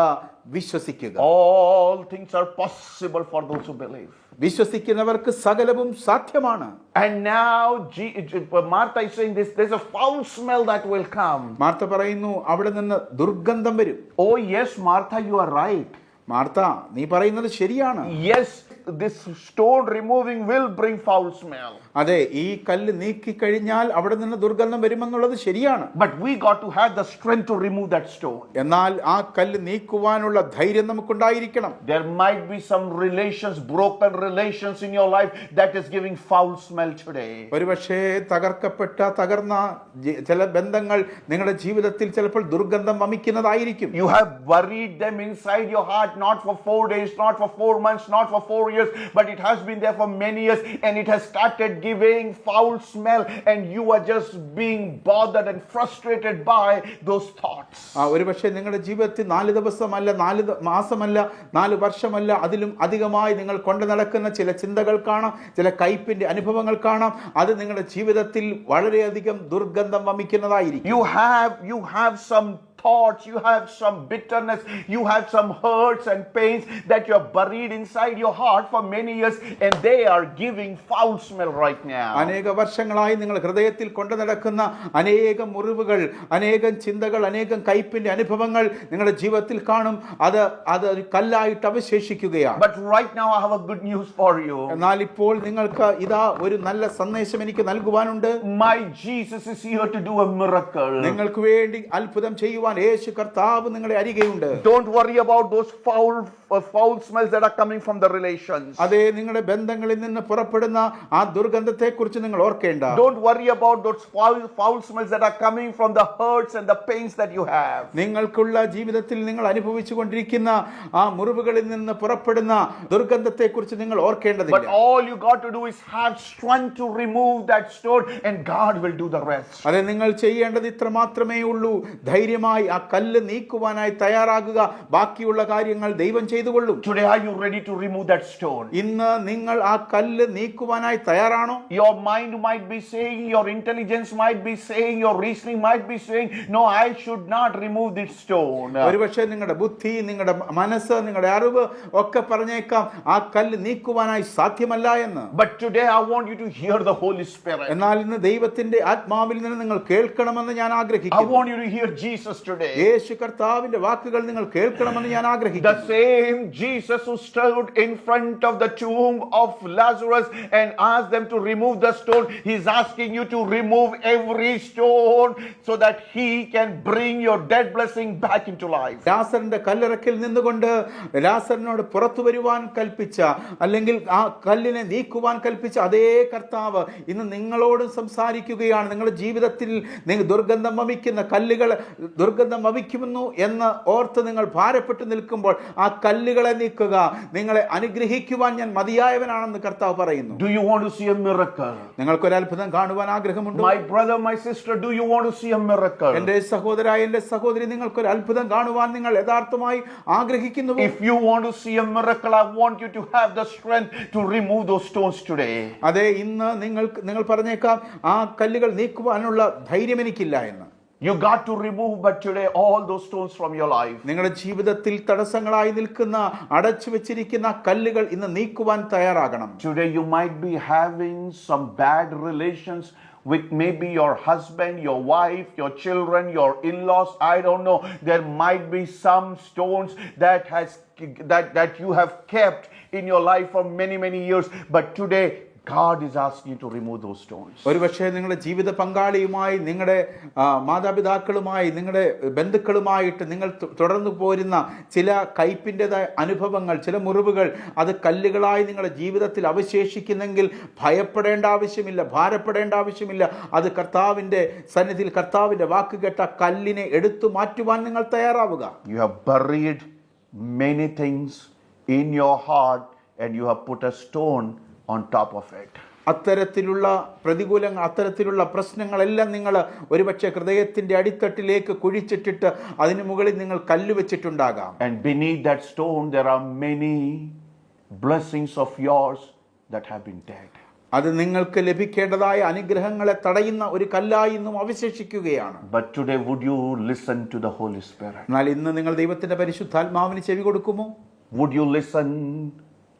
വിശ്വസിക്കുക. All things are possible for those who believe. വിശ്വസിക്കുന്നവർക്ക് സകലവും സാധ്യമാണ്. And now Martha is saying this, there's a foul smell that will come. Martha പറയുന്നു, അവിടെ നിന്ന് ദുർഗന്ധം വരും. Oh yes, Martha, you are right. Martha, നീ പറയുന്നത് ശരിയാണ്. Yes, this stone removing will bring foul smell. അതെ, ഈ കല്ല് നീക്കി കഴിഞ്ഞാൽ അവിടെ നിന്ന് ദുർഗന്ധം വരുമെന്നുള്ളത് ശരിയാണ്. But we got to have the strength to remove that stone. എന്നാൽ ആ കല്ല് നീക്കുവാനുള്ള ധൈര്യം നമുക്കുണ്ടായിരിക്കണം. There might be some relations, broken relations in your life that is giving foul smell today. ഒരുപക്ഷേ തകർന്ന ചില ബന്ധങ്ങൾ നിങ്ങളുടെ ജീവിതത്തിൽ ചിലപ്പോൾ ദുർഗന്ധം വമിക്കുന്നതായിരിക്കും. You have buried them inside your heart, not for 4 days, not for 4 months, not for 4 years, but it has been there for many years, and it has started giving foul smell, and you are just being bothered and frustrated by those thoughts. ഒരുപക്ഷെ നിങ്ങളുടെ ജീവിതത്തിൽ 4 ദിവസമല്ല, 4 മാസമല്ല, 4 വർഷമല്ല, അതിലും അധികമായി നിങ്ങൾ കൊണ്ടു നടക്കുന്ന ചില ചിന്തകൾ കാണാം, ചില കയ്പിന്റെ അനുഭവങ്ങൾ കാണാം. അത് നിങ്ങളുടെ ജീവിതത്തിൽ വളരെയധികം ദുർഗന്ധം വമിക്കുന്നതായിരിക്കും. You have some thoughts, you have some bitterness, you have some hurts and pains that you are buried inside your heart for many years, and they are giving foul smell right now. അനേക വർഷങ്ങളായി നിങ്ങൾ ഹൃദയത്തിൽ കൊണ്ടു നടക്കുന്ന അനേകം മുറിവുകൾ, അനേകം ചിന്തകൾ, അനേകം കയ്പിന്റെ അനുഭവങ്ങൾ നിങ്ങളുടെ ജീവിതത്തിൽ കാണും. അത് ഒരു കല്ലായിട്ട് അവശേഷിക്കുകയാണ്. But right now I have a good news for you. എന്നാൽ ഇപ്പോൾ നിങ്ങൾക്ക് ഇതാ ഒരു നല്ല സന്ദേശം എനിക്ക് നൽകുവാനുണ്ട്. My Jesus is here to do a miracle. നിങ്ങൾക്ക് വേണ്ടി അത്ഭുതം ചെയ്യുവാൻ യേശു കർത്താവ് നിങ്ങളുടെ അരികെയുണ്ട്. Don't worry about those foul smells that are coming from the relations. അതേ, നിങ്ങളുടെ ബന്ധങ്ങളിൽ നിന്ന് പുറപ്പെടുന്ന ആ ദുർഗന്ധത്തെ കുറിച്ച് നിങ്ങൾ ഓർക്കേണ്ട. Don't worry about those foul smells that are coming from the hurts and the pains that you have. നിങ്ങൾക്കുള്ള ജീവിതത്തിൽ നിങ്ങൾ അനുഭവിച്ചു കൊണ്ടിരിക്കുന്ന ആ മുറിവുകളിൽ നിന്ന് പുറപ്പെടുന്ന ദുർഗന്ധത്തെ കുറിച്ച് നിങ്ങൾ ഓർക്കേണ്ടതില്ല. But all you got to do is have strength to remove that stone, and God will do the rest. അതെ, നിങ്ങൾ ചെയ്യേണ്ടത് ഇത്ര മാത്രമേ ഉള്ളൂ. ധൈര്യമായി ആ കല്ല് നീക്കുവാനായി തയ്യാറാകുക. ബാക്കിയുള്ള കാര്യങ്ങൾ ദൈവം ചെയ്തുകൊള്ളും. Today, are you ready to remove that stone? ഇന്ന് നിങ്ങൾ ആ കല്ല് നീക്കുവാനായി തയ്യാറാണോ? Your mind might be saying, your intelligence might be saying, your reasoning might be saying, no, I should not remove this stone. ഒരുപക്ഷെ നിങ്ങളുടെ ബുദ്ധി, നിങ്ങളുടെ മനസ്സ്, നിങ്ങളുടെ അറിവ് ഒക്കെ പറഞ്ഞേക്കാം ആ കല്ല് നീക്കുവാനായി സാധ്യമല്ല എന്ന്. But today I want you to hear the Holy Spirit. എന്നാൽ ഇന്ന് ദൈവത്തിന്റെ ആത്മാവിൽ നിന്ന് നിങ്ങൾ കേൾക്കണമെന്ന് ഞാൻ I ആഗ്രഹിക്കുന്നു. want you to hear Jesus today. യേശു കർത്താവിന്റെ വാക്കുകൾ നിങ്ങൾ കേൾക്കണമെന്ന് ഞാൻ The ആഗ്രഹിക്കുന്നു. same Jesus who stood in front of the tomb of Lazarus and asked them to remove the stone, he's asking you to remove every stone so that he can bring your dead blessing back into life. ലാസറിന്റെ കല്ലറക്കിൽ നിന്നുകൊണ്ട് ലാസറിനോട് പുറത്തു വരുവാൻ കൽപ്പിച്ച, അല്ലെങ്കിൽ ആ കല്ലിനെ നീക്കുവാൻ കൽപ്പിച്ച അതേ കർത്താവ് ഇന്ന് നിങ്ങളോടും സംസാരിക്കുകയാണ്. നിങ്ങളുടെ ജീവിതത്തിൽ നിങ്ങൾ ദുർഗന്ധം വമിക്കുന്ന കല്ലുകൾ ദുർഗന്ധം വമിക്കുമെന്നു എന്ന് ഓർത്ത് നിങ്ങൾ ഭാരപ്പെട്ടു നിൽക്കുമ്പോൾ ആ കല്ലുകളെ നീക്കുക. നിങ്ങളെ അനുഗ്രഹിക്കുവാൻ ഞാൻ മതിയായവനാണെന്ന് കർത്താവ് പറയുന്നു. Do you want to see a miracle? നിങ്ങൾക്കൊരു അത്ഭുതം കാണുവാൻ ആഗ്രഹമുണ്ട്? My brother, my sister, do you want to see a miracle? എന്റെ സഹോദര, എന്റെ സഹോദരി, നിങ്ങൾക്കൊരു അത്ഭുതം കാണുവാൻ നിങ്ങൾ യഥാർത്ഥമായി ആഗ്രഹിക്കുന്നു? If you want to see a miracle, I want you to have the strength to remove those stones today. അതെ, ഇന്ന് നിങ്ങൾ പറഞ്ഞേക്കാം ആ കല്ലുകൾ നീക്കുവാനുള്ള ധൈര്യം എനിക്കില്ല എന്ന്. You got to remove, but today, all those stones from your life. നിങ്ങളുടെ ജീവിതത്തിൽ തടസ്സങ്ങളായി നിൽക്കുന്ന, അടച്ചു വെച്ചിരിക്കുന്ന കല്ലുകൾ ഇന്ന് നീക്കുവാൻ തയ്യാറാകണം. Today you might be having some bad relations with maybe your husband, your wife, your children, your in-laws. I don't know. There might be some stones that you have kept in your life for many years, but today God is asking you to remove those stones. ഒരുപക്ഷെ നിങ്ങളുടെ ജീവിത പങ്കാളിയുമായി, നിങ്ങളുടെ മാതാപിതാക്കളുമായി, നിങ്ങളുടെ ബന്ധുക്കളുമായിട്ട് നിങ്ങൾ തുടർന്നു പോരുന്ന ചില കയ്പിൻ്റെതായ അനുഭവങ്ങൾ, ചില മുറിവുകൾ, അത് കല്ലുകളായി നിങ്ങളുടെ ജീവിതത്തിൽ അവശേഷിക്കുന്നെങ്കിൽ ഭയപ്പെടേണ്ട ആവശ്യമില്ല, ഭാരപ്പെടേണ്ട ആവശ്യമില്ല. അത് കർത്താവിൻ്റെ സന്നിധിയിൽ കർത്താവിൻ്റെ വാക്ക് കേട്ട കല്ലിനെ എടുത്തു മാറ്റുവാൻ നിങ്ങൾ തയ്യാറാവുക. You have buried many things in your heart and you have put a stone on top of it. അത്തരത്തിലുള്ള പ്രതികൂലങ്ങൾ, അത്തരത്തിലുള്ള പ്രശ്നങ്ങളെല്ലാം നിങ്ങൾ ഒരുപക്ഷെ ഹൃദയത്തിന്റെ അടിത്തട്ടിലേക്ക് കുഴിച്ചിട്ടിട്ട് അതിനു മുകളിൽ നിങ്ങൾ കല്ല് വെച്ചിട്ടുണ്ടാകാം. And beneath that stone there are many blessings of yours that have been dead. അത് നിങ്ങൾക്ക് ലഭിക്കേണ്ടതായ അനുഗ്രഹങ്ങളെ തടയുന്ന ഒരു കല്ലായി ഇന്നും അവശേഷിക്കുകയാണ്. But today would you listen to the Holy Spirit? എന്നാൽ ഇന്ന് നിങ്ങൾ ദൈവത്തിന്റെ പരിശുദ്ധാത്മാവിന് ചെവി കൊടുക്കുമോ? Would you listen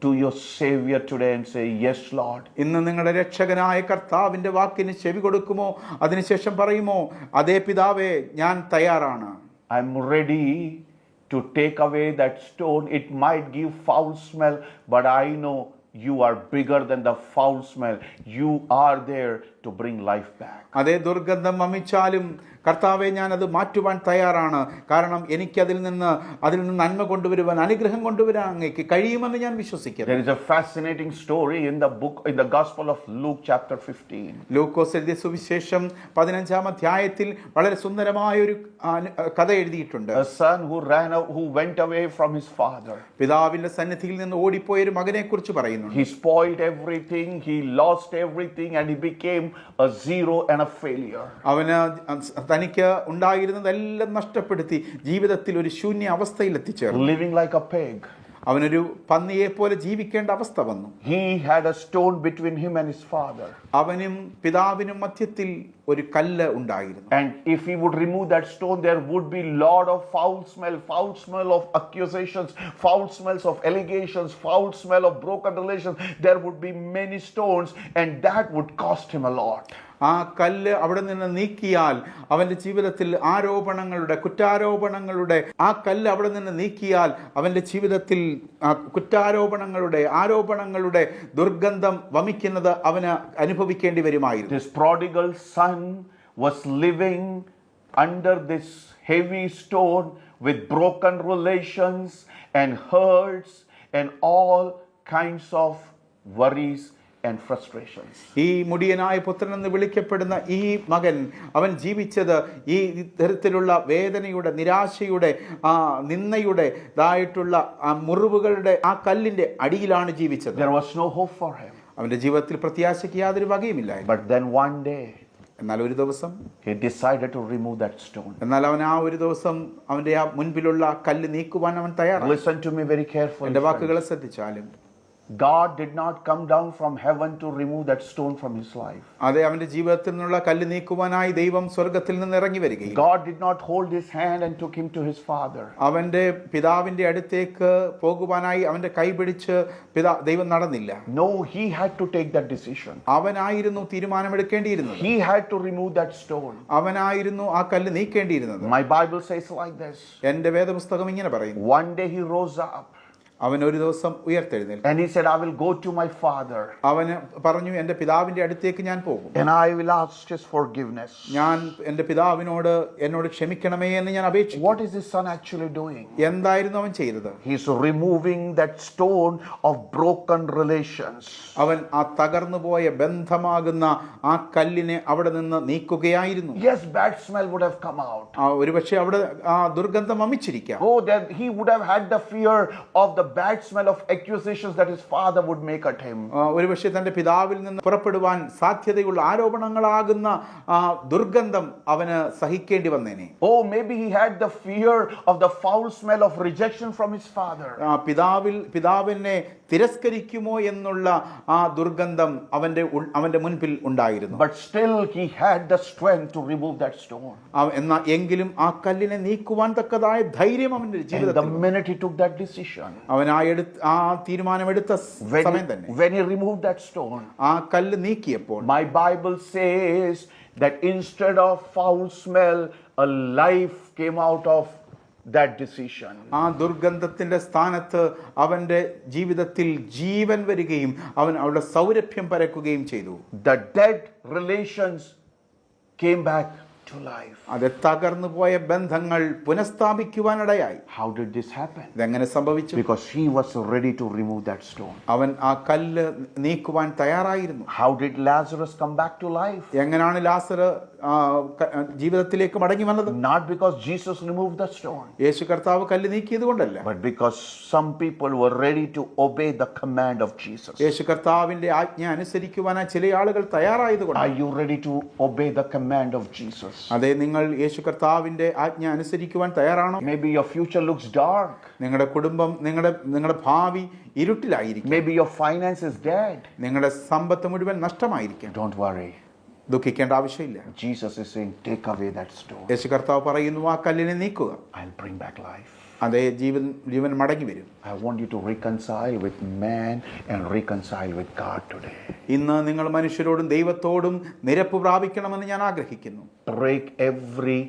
to your Savior today and say, yes Lord? ഇന്ന് നിങ്ങളുടെ രക്ഷകനായ കർത്താവിന്റെ വാക്കിന് ചെവി കൊടുക്കുമോ? അതിനുശേഷം പറയുമോ, അതേ പിതാവേ, ഞാൻ തയ്യാറാണ്. I'm ready to take away that stone. It might give foul smell, but I know you are bigger than the foul smell. You are there to bring life back. അതേ ദുർഗന്ധം വമിച്ചാലും കർത്താവെ ഞാനത് മാറ്റുവാൻ തയ്യാറാണ്. കാരണം എനിക്ക് അതിൽ നിന്ന് നന്മ കൊണ്ടുവരുവാൻ, അനുഗ്രഹം കൊണ്ടുവരാൻ അങ്ങേക്ക് കഴിയുമെന്ന് ഞാൻ വിശ്വസിക്കുന്നു. There is a fascinating story in the Gospel of Luke chapter 15. ലൂക്കോസ് എഴുതിയ സുവിശേഷം 15-ാം അധ്യായത്തിൽ വളരെ സുന്ദരമായ ഒരു കഥ എഴുതിയിട്ടുണ്ട്. A son who went away from his father. പിതാവിന്റെ സന്നിധിയിൽ നിന്ന് ഓടിപ്പോയ ഒരു മകനെ കുറിച്ച് പറയുന്നു. He spoiled everything, he lost everything, and he became a zero and a failure. അവന് തനിക്ക് ഉണ്ടായിരുന്നതെല്ലാം നഷ്ടപ്പെടുത്തി ജീവിതത്തിൽ ഒരു ശൂന്യ അവസ്ഥയിൽ എത്തിച്ചേർന്നു. Living like a pig. അവനൊരു പന്നിയെ പോലെ ജീവിക്കേണ്ട അവസ്ഥ വന്നു. He had a stone between him and his father. അവനും പിതാവിനും മധ്യത്തിൽ ഒരു കല്ല് ഉണ്ടായിരുന്നു. And if he would remove that stone, there would be lot of foul smell of accusations, foul smells of allegations, foul smell of broken relations. There would be many stones, and that would cost him a lot. ആ കല്ല് അവിടെ നിന്ന് നീക്കിയാൽ അവന്റെ ജീവിതത്തിൽ കുറ്റാരോപണങ്ങളുടെ ആ കല്ല് അവിടെ നിന്ന് നീക്കിയാൽ അവന്റെ ജീവിതത്തിൽ ആരോപണങ്ങളുടെ ദുർഗന്ധം വമിക്കുന്നത് അവന് അനുഭവിക്കേണ്ടി വരുമായിരുന്നു. This prodigal son was living under this heavy stone with broken relations and hurts and all kinds of worries and frustrations. ഈ മുടിയനായ പുത്രൻ എന്ന് വിളിക്കപ്പെടുന്ന ഈ മകൻ അവൻ ജീവിച്ചത് ഈ തരത്തിലുള്ള വേദനയുടെ, നിരാശയുടെ, നിന്ദയുടെ മുറിവുകളുടെ ആ കല്ലിന്റെ അടിയിലാണ് ജീവിച്ചത്. There was no hope for him. അവന്റെ ജീവിതത്തിൽ പ്രത്യാശയ്ക്ക് യാതൊരു വകയുമില്ലായിരുന്നു. But then one day എന്നാൽ ഒരു ദിവസം he decided to remove that stone. എന്നാൽ അവൻ ആ ഒരു ദിവസം അവന്റെ ആ മുൻപിലുള്ള കല്ല് നീക്കുവാൻ അവൻ തയ്യാറായി. Listen to me very carefully. എന്റെ വാക്കുകളെ ശ്രദ്ധിച്ചാലും God did not come down from heaven to remove that stone from his life. അതെ, അവന്റെ ജീവിതത്തിൽ നിന്നുള്ള കല്ല് നീക്കുവാനായി ദൈവം സ്വർഗ്ഗത്തിൽ നിന്ന് ഇറങ്ങി വരികയും God did not hold his hand and took him to his father. അവന്റെ പിതാവിന്റെ അടുത്തേക്ക് പോകുവാനായി അവന്റെ കൈ പിടിച്ച് ദൈവം നടന്നില്ല. No, he had to take that decision. അവനായിരുന്നു തീരുമാനമെടുക്കേണ്ടിയിരുന്നത്. He had to remove that stone. അവനായിരുന്നു ആ കല്ല് നീക്കേണ്ടിയിരുന്നത്. My Bible says like this. എന്റെ വേദപുസ്തകം ഇങ്ങനെ പറയുന്നു. One day he rose up. അവൻ ഒരു ദിവസം ഉയർത്തെഴുന്നേൽച്ചു. And he said, I will go to my father. അവന് പറഞ്ഞു, എന്റെ പിതാവിന്റെ അടുത്തേക്ക് ഞാൻ പോകും. And I will ask his forgiveness. ഞാൻ എന്റെ പിതാവിനോട് എന്നോട് ക്ഷമിക്കണമേ എന്ന് ഞാൻ അപേക്ഷിച്ചു. What is this son actually doing? എന്തായിരുന്നു അവൻ ചെയ്തത്? He is removing that stone of broken relations. അവൻ ആ തകർന്നു പോയ ബന്ധമാകുന്ന ആ കല്ലിനെ അവിടെ നിന്ന് നീക്കുകയായിരുന്നു. Yes, bad smell would have come out. ഒരുപക്ഷെ അവിടെ ആ ദുർഗന്ധം വമിച്ചിരിക്കാം. Oh, then he would have had the fear of the bad smell of accusations that his father would make at him. ഒരുപക്ഷെ തന്റെ പിതാവിൽ നിന്ന് പുറപ്പെടുവാൻ സാധ്യതയുള്ള ആരോപണങ്ങളാകുന്ന ദുർഗന്ധം അവന് സഹിക്കേണ്ടി വന്നേനെ. Oh, maybe he had the fear of the foul smell of rejection from his father. പിതാവിനെ തിരസ്കരിക്കുമോ എന്നുള്ള ആ ദുർഗന്ധം അവന്റെ മുൻപിൽ ഉണ്ടായിരുന്നു. But still he had the strength to remove that stone. എങ്കിലും ആ കല്ലിനെ നീക്കുവാൻ തക്കതായ ധൈര്യം അവന്റെ ജീവിതത്തിൽ. The minute he took that decision, അവൻ ആ തീരുമാനമെടുത്ത സമയം തന്നെ, when he removed that stone, ആ കല്ല് നീക്കിയപ്പോൾ, my Bible says that instead of foul smell, a life came out of that decision. ആ ദുർഗന്ധത്തിന്റെ സ്ഥാനത്ത് അവന്റെ ജീവിതത്തിൽ ജീവൻ വരികയും അവൻ അവിടെ സൗരഭ്യം പരക്കുകയും ചെയ്തു. The dead relations came back to life. അത് തകർന്നു പോയ ബന്ധങ്ങൾ പുനഃസ്ഥാപിക്കുവാനിടയായി. How did this happen? ഇതെങ്ങനെ സംഭവിച്ചു? Because he was ready to remove that stone. അവൻ ആ കല്ല് നീക്കുവാൻ തയ്യാറായിരുന്നു. How did Lazarus come back to life? എങ്ങനെയാണ് ലാസർ ജീവിതത്തിലേക്ക് മടങ്ങി വന്നത്? Not because Jesus removed the stone, യേശു കർത്താവ് കല്ല് നീക്കിയത് കൊണ്ടല്ല, but because some people were ready to obey the command of Jesus. യേശു കർത്താവിന്റെ ആജ്ഞ അനുസരിക്കുവാനായി ചില ആളുകൾ തയ്യാറായതുകൊണ്ട്. Are you ready to obey the command of Jesus? അതെ, നിങ്ങൾ യേശു കർത്താവിന്റെ ആജ്ഞ അനുസരിക്കുവാൻ തയ്യാറാണോ? Maybe your future looks dark. നിങ്ങളുടെ കുടുംബം, നിങ്ങളുടെ ഭാവി ഇരുട്ടിലായിരിക്കും. Maybe your finance is dead. നിങ്ങളുടെ സമ്പത്ത് മുഴുവൻ നഷ്ടമായിരിക്കും. Don't worry. ദുഃഖിക്കേണ്ട ആവശ്യമില്ല. Jesus is saying, take away that stone. യേശു കർത്താവ് പറയുന്നു, ആ കല്ലിനെ നീക്കുക. I'll bring back life. അതേ, ജീവൻ മടങ്ങി വരും. I want you to reconcile with man and reconcile with God today. ഇന്ന് നിങ്ങൾ മനുഷ്യരോടും ദൈവത്തോടും നിരപ്പ് പ്രാപിക്കണമെന്ന് ഞാൻ ആഗ്രഹിക്കുന്നു. Break every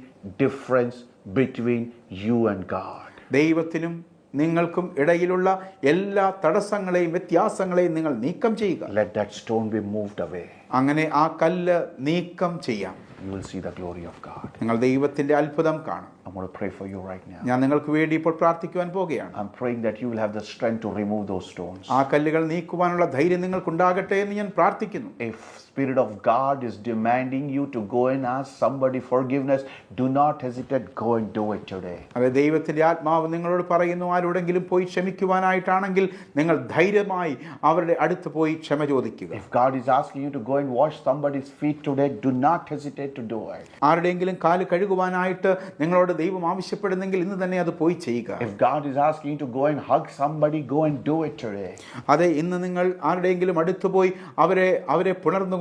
difference between you and God. ദൈവത്തിനും നിങ്ങൾക്കും ഇടയിലുള്ള എല്ലാ തടസ്സങ്ങളെയും വ്യത്യാസങ്ങളെയും നിങ്ങൾ നീക്കം ചെയ്യുക. Let that stone be moved away. അങ്ങനെ ആ കല്ല് നീക്കം ചെയ്യാം. You will see the glory of God. നിങ്ങൾ ദൈവത്തിന്റെ അത്ഭുതം കാണും. I'm going to pray for you right now. ഞാൻ നിങ്ങൾക്ക് വേണ്ടി ഇപ്പോൾ പ്രാർത്ഥിക്കുവാൻ പോകുകയാണ്. I'm praying that you will have the strength to remove those stones. ആ കല്ലുകൾ നീക്കുവാനുള്ള ധൈര്യം നിങ്ങൾക്കുണ്ടാകട്ടെ എന്ന് ഞാൻ പ്രാർത്ഥിക്കുന്നു. If Spirit of God is demanding you to go and ask somebody forgiveness, do not hesitate, go and do it today. അതെ, ദൈവത്തിന്റെ ആത്മാവ് നിങ്ങളോട് പറയുന്നു, ആരോടെങ്കിലും പോയി ക്ഷമിക്കുവാനായിട്ടാണെങ്കിൽ നിങ്ങൾ ധൈര്യമായി അവരുടെ അടുത്ത് പോയി ക്ഷമ ചോദിക്കുക. If God is asking you to go and wash somebody's feet today, do not hesitate to do it. ആരുടെയെങ്കിലും കാല് കഴുകുവാനായിട്ട് നിങ്ങളോട് ദൈവം ആവശ്യപ്പെടുന്നെങ്കിൽ ഇന്ന് തന്നെ അത് പോയി ചെയ്യുക. If God is asking you to go and hug somebody, go and do it today. അതെ, ഇന്ന് നിങ്ങൾ ആരുടെയെങ്കിലും അടുത്ത് പോയി അവരെ പുണർന്നുകൊണ്ട്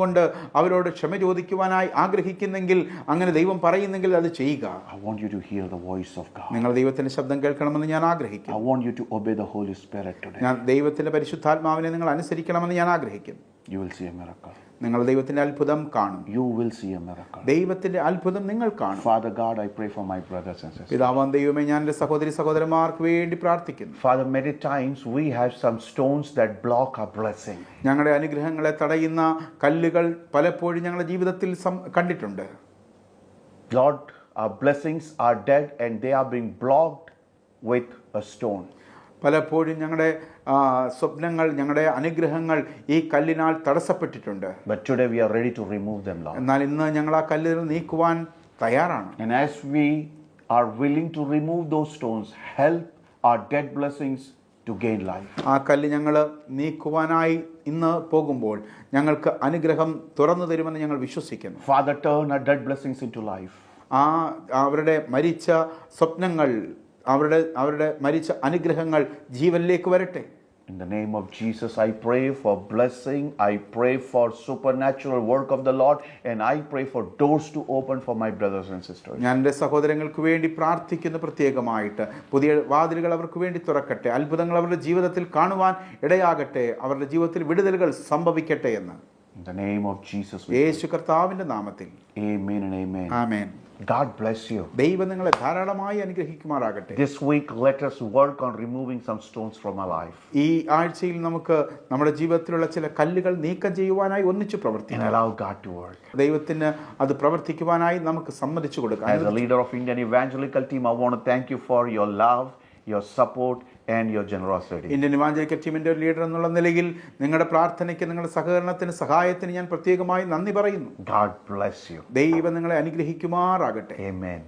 അവരോട് ക്ഷമ ചോദിക്കുവാനായി ആഗ്രഹിക്കുന്നെങ്കിൽ, അങ്ങനെ ദൈവം പറയുന്നെങ്കിൽ അത് ചെയ്യുക. I want you to hear the voice of God. നിങ്ങൾ ദൈവത്തിന്റെ ശബ്ദം കേൾക്കണമെന്ന് ഞാൻ ആഗ്രഹിക്കുന്നു. I want you to obey the Holy Spirit today. ഞാൻ ദൈവത്തിന്റെ പരിശുദ്ധാത്മാവിനെ നിങ്ങൾ അനുസരിക്കണമെന്ന് ഞാൻ ആഗ്രഹിക്കുന്നു. You will see a miracle. നിങ്ങൾ ദൈവത്തിന്റെ അത്ഭുതം കാണും. You will see a miracle. ദൈവത്തിന്റെ അത്ഭുതം നിങ്ങൾ കാണും. Father God, I pray for my brothers and sisters. പിതാവാം ദൈവമേ, ഞാൻ എൻ്റെ സഹോദരി സഹോദരന്മാർക്ക് വേണ്ടി പ്രാർത്ഥിക്കുന്നു. Father, many times we have some stones that block our blessing. ഞങ്ങളുടെ അനുഗ്രഹങ്ങളെ തടയുന്ന കല്ലുകൾ പലപ്പോഴും ഞങ്ങളുടെ ജീവിതത്തിൽ കണ്ടിട്ടുണ്ട്. Lord, our blessings are dead and they are being blocked with a stone. പലപ്പോഴും ഞങ്ങളുടെ സ്വപ്നങ്ങൾ, ഞങ്ങളുടെ അനുഗ്രഹങ്ങൾ ഈ കല്ലിനാൽ തടസ്സപ്പെട്ടിട്ടുണ്ട്. But today we are ready to remove them, Lord. എന്നാൽ ഇന്ന് ഞങ്ങൾ ആ കല്ലുകൾ നീക്കുവാൻ തയ്യാറാണ്. And as we are willing to remove those stones, help our dead blessings to gain life. ആ കല്ല് ഞങ്ങൾ നീക്കുവാനായി ഇന്ന് പോകുമ്പോൾ ഞങ്ങൾക്ക് അനുഗ്രഹം തുറന്നു തരുമെന്ന് ഞങ്ങൾ വിശ്വസിക്കുന്നു. Father, turn our dead blessings into life. അവരുടെ മരിച്ച സ്വപ്നങ്ങൾ, അവരുടെ മരിച്ച അനുഗ്രഹങ്ങൾ ജീവനിലേക്ക് വരട്ടെ. In the name of Jesus, I pray for blessing. I pray for supernatural work of the Lord, and I pray for doors to open for my brothers and sisters. ഞാൻ എൻ്റെ സഹോദരങ്ങൾക്ക് വേണ്ടി പ്രാർത്ഥിക്കുന്നു. പ്രത്യേകമായിട്ട് പുതിയ വാതിലുകൾ അവർക്ക് വേണ്ടി തുറക്കട്ടെ. അത്ഭുതങ്ങൾ അവരുടെ ജീവിതത്തിൽ കാണുവാൻ ഇടയാകട്ടെ. അവരുടെ ജീവിതത്തിൽ വിടുതലുകൾ സംഭവിക്കട്ടെ എന്ന് In the name of Jesus, യേശു കർത്താവിന്റെ നാമത്തിൽ amen and amen. Amen. God bless you. ദൈവം നിങ്ങളെ ധാരാളമായി അനുഗ്രഹിക്കുമാറാകട്ടെ. This week, let us work on removing some stones from our life. ഈ ആഴ്ചയിൽ നമുക്ക് നമ്മുടെ ജീവിതത്തിലുള്ള ചില കല്ലുകൾ നീക്കം ചെയ്യുവാനായി ഒന്നിച്ചു And പ്രവർത്തിക്കാം. allow God to work. ദൈവത്തിന് അത് പ്രവർത്തിക്കുവാനായി നമുക്ക് സമ്മതിച്ചു കൊടുക്കാം. As a leader of Indian Evangelical Team, I want to thank you for your love, your support, and your generosity. Indian evangelical ടീമിന്റെ ഒരു ലീഡർ എന്നുള്ള നിലയിൽ നിങ്ങളുടെ പ്രാർത്ഥനയ്ക്ക്, നിങ്ങളുടെ സഹകരണത്തിന്, സഹായത്തിന് ഞാൻ പ്രത്യേകമായി നന്ദി പറയുന്നു. God bless you. ദൈവം നിങ്ങളെ അനുഗ്രഹിക്കുമാറാകട്ടെ. Amen.